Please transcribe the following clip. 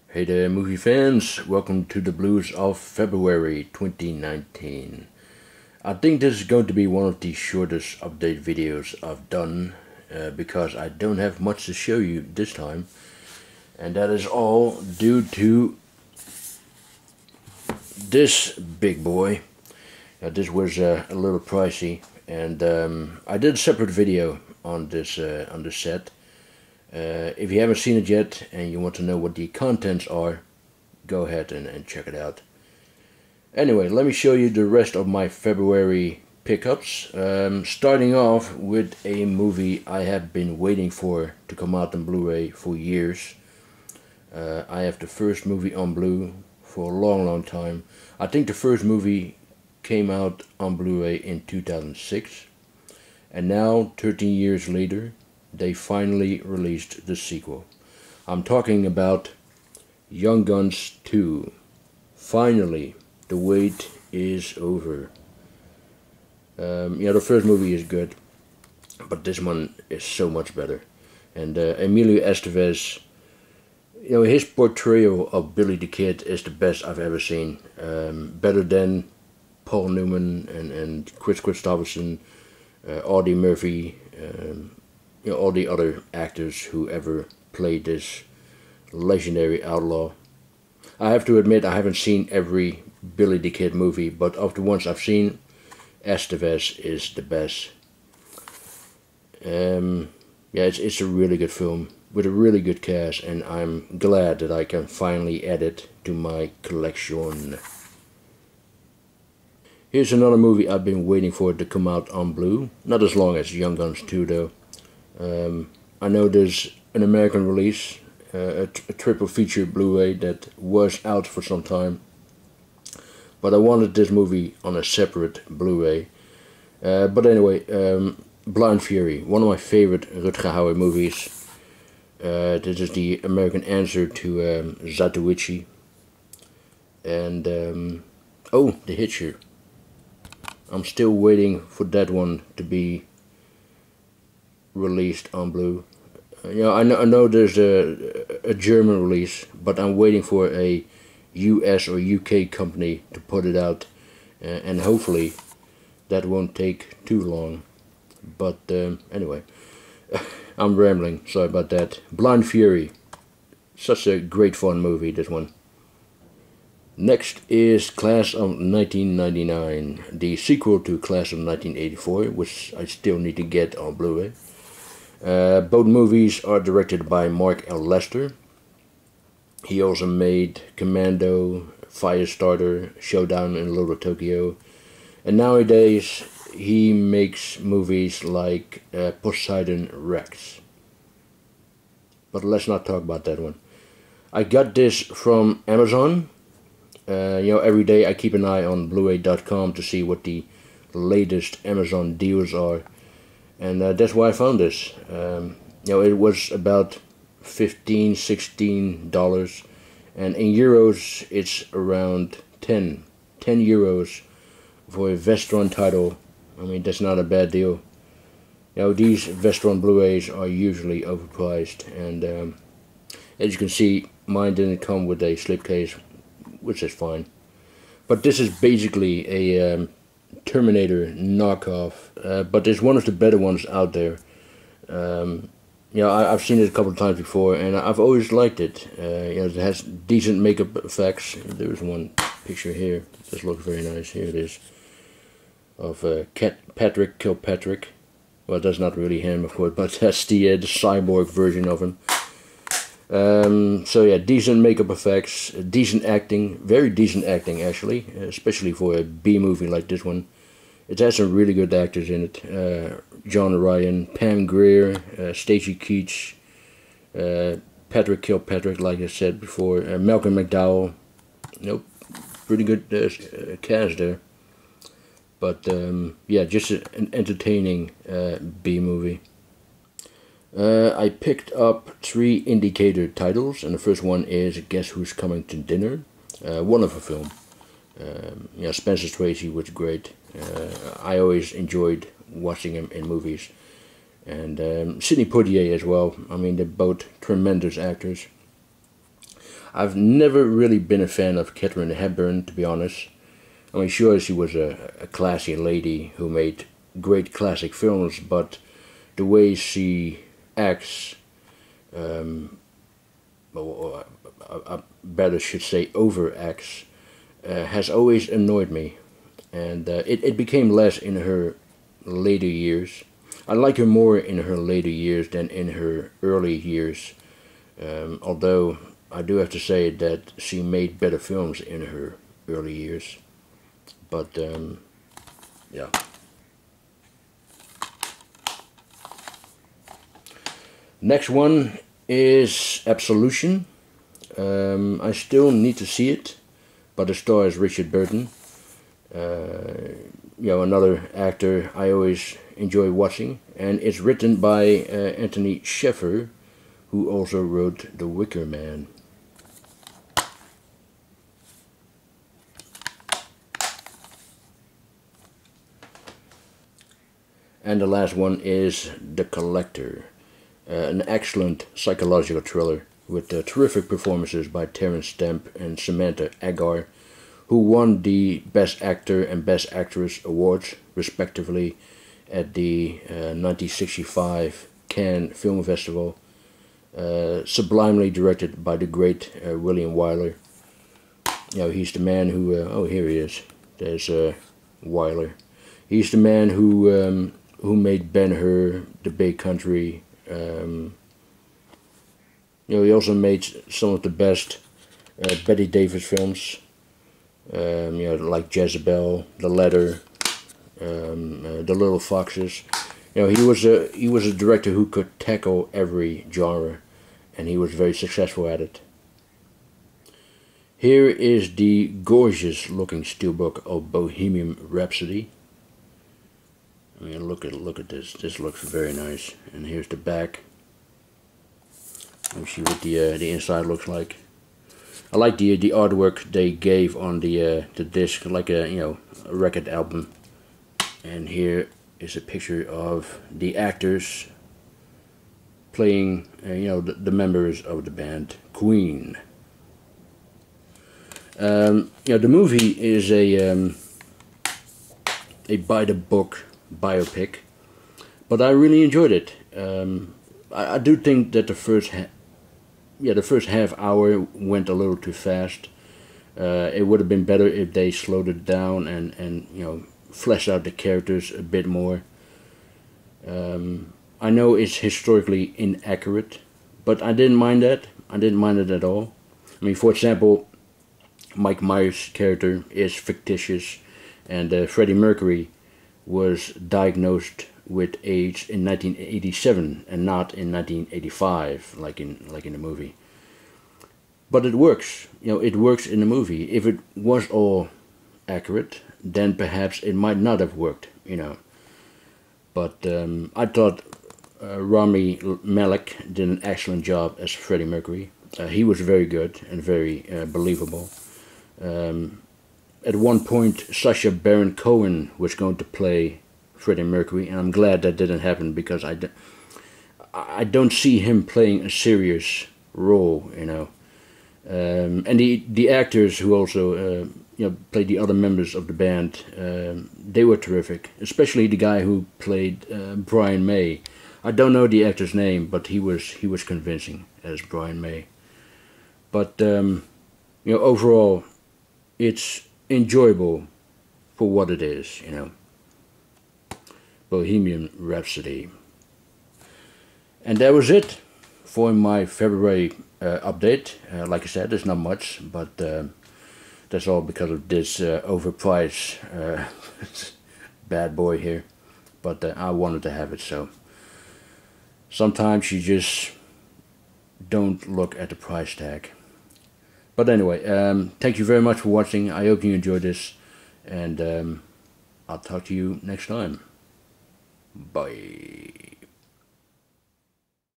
Hey there, movie fans. Welcome to the Blues of February 2019. I think this is going to be one of the shortest update videos I've done because I don't have much to show you this time. And that is all due to this big boy. This was a little pricey, and I did a separate video on this set. If you haven't seen it yet and you want to know what the contents are, go ahead and check it out. Anyway, let me show you the rest of my February pickups. Starting off with a movie I have been waiting for to come out on Blu-ray for years. I have the first movie on Blu for a long time. I think the first movie came out on Blu-ray in 2006. And now, 13 years later, they finally released the sequel. I'm talking about Young Guns 2. Finally, the wait is over. The first movie is good, but this one is so much better. And Emilio Estevez, his portrayal of Billy the Kid is the best I've ever seen. Better than Paul Newman and Chris Christopherson, Audie Murphy, all the other actors who ever played this legendary outlaw. I have to admit I haven't seen every Billy the Kid movie, but of the ones I've seen, Estevez is the best. It's a really good film with a really good cast, and I'm glad that I can finally add it to my collection. Here's another movie I've been waiting for to come out on Blu. Not as long as Young Guns 2 though. I know there's an American release, a triple feature Blu-ray that was out for some time, but I wanted this movie on a separate Blu-ray. But anyway, Blind Fury, one of my favorite Rutger Hauer movies. This is the American answer to Zatoichi. And The Hitcher. I'm still waiting for that one to be released on Blu. I know there's a German release, but I'm waiting for a US or UK company to put it out, and hopefully that won't take too long. But anyway, I'm rambling, sorry about that. Blind Fury, such a great fun movie, this one. Next is Class of 1999, the sequel to Class of 1984, which I still need to get on Blu-ray. Both movies are directed by Mark L. Lester. He also made Commando, Firestarter, Showdown in Little Tokyo, and nowadays he makes movies like Poseidon Rex. But let's not talk about that one. I got this from Amazon. Every day I keep an eye on Blu-ray.com to see what the latest Amazon deals are. And that's why I found this. It was about $15–16, and in euros it's around 10 euros for a Vestron title. I mean, that's not a bad deal. These Vestron Blu-rays are usually overpriced, and as you can see, mine didn't come with a slipcase, which is fine. But this is basically a Terminator knockoff, but it's one of the better ones out there. I've seen it a couple of times before, and I've always liked it. It has decent makeup effects. There's one picture here. This looks very nice. Here it is, of Patrick Kilpatrick. Well, that's not really him, of course, but that's the cyborg version of him. Decent makeup effects, decent acting, very decent acting actually, especially for a B movie like this one. It has some really good actors in it. John Ryan, Pam Grier, Stacy Keach, Patrick Kilpatrick, like I said before, Malcolm McDowell. Pretty good cast there. But just an entertaining B movie. I picked up 3 indicator titles, and the first one is Guess Who's Coming to Dinner. Wonderful film. Spencer Tracy was great. I always enjoyed watching him in movies. And Sidney Poitier as well. I mean, they're both tremendous actors. I've never really been a fan of Katharine Hepburn, to be honest. I mean, sure, she was a classy lady who made great classic films, but the way she acts, or I better should say overacts, has always annoyed me. And it became less in her later years. I like her more in her later years than in her early years. Although I do have to say that she made better films in her early years. But yeah. Next one is Absolution. I still need to see it, but the star is Richard Burton. Another actor I always enjoy watching, and it's written by Anthony Sheffer, who also wrote The Wicker Man. And the last one is The Collector, an excellent psychological thriller with terrific performances by Terence Stamp and Samantha Agar, who won the Best Actor and Best Actress awards, respectively, at the 1965 Cannes Film Festival, sublimely directed by the great William Wyler. He's the man who... oh, here he is. There's Wyler. He's the man who made Ben-Hur, The Big Country. He also made some of the best Bette Davis films. Like Jezebel, The Letter, The Little Foxes. He was a director who could tackle every genre, and he was very successful at it. Here is the gorgeous looking steelbook of Bohemian Rhapsody. I mean, look at this. This looks very nice. And here's the back. Let me see what the inside looks like. I like the artwork they gave on the disc, like a record album. And here is a picture of the actors playing the members of the band Queen. The movie is a by the book biopic, but I really enjoyed it. I do think that the first half hour went a little too fast. It would have been better if they slowed it down and fleshed out the characters a bit more. I know it's historically inaccurate, but I didn't mind that. I didn't mind it at all. I mean, for example, Mike Myers' character is fictitious, and Freddie Mercury was diagnosed with AIDS in 1987 and not in 1985, like in the movie. But it works. It works in the movie. If it was all accurate, then perhaps it might not have worked. But I thought Rami Malek did an excellent job as Freddie Mercury. He was very good and very believable. At one point, Sacha Baron Cohen was going to play Freddie Mercury, and I'm glad that didn't happen, because I don't see him playing a serious role, and the actors who also played the other members of the band, they were terrific, especially the guy who played Brian May. I don't know the actor's name, but he was convincing as Brian May. But overall, it's enjoyable for what it is, Bohemian Rhapsody. And that was it for my February update. Like I said, there's not much, but that's all because of this overpriced bad boy here. But I wanted to have it, so sometimes you just don't look at the price tag. But anyway, thank you very much for watching. I hope you enjoyed this, and I'll talk to you next time. Bye.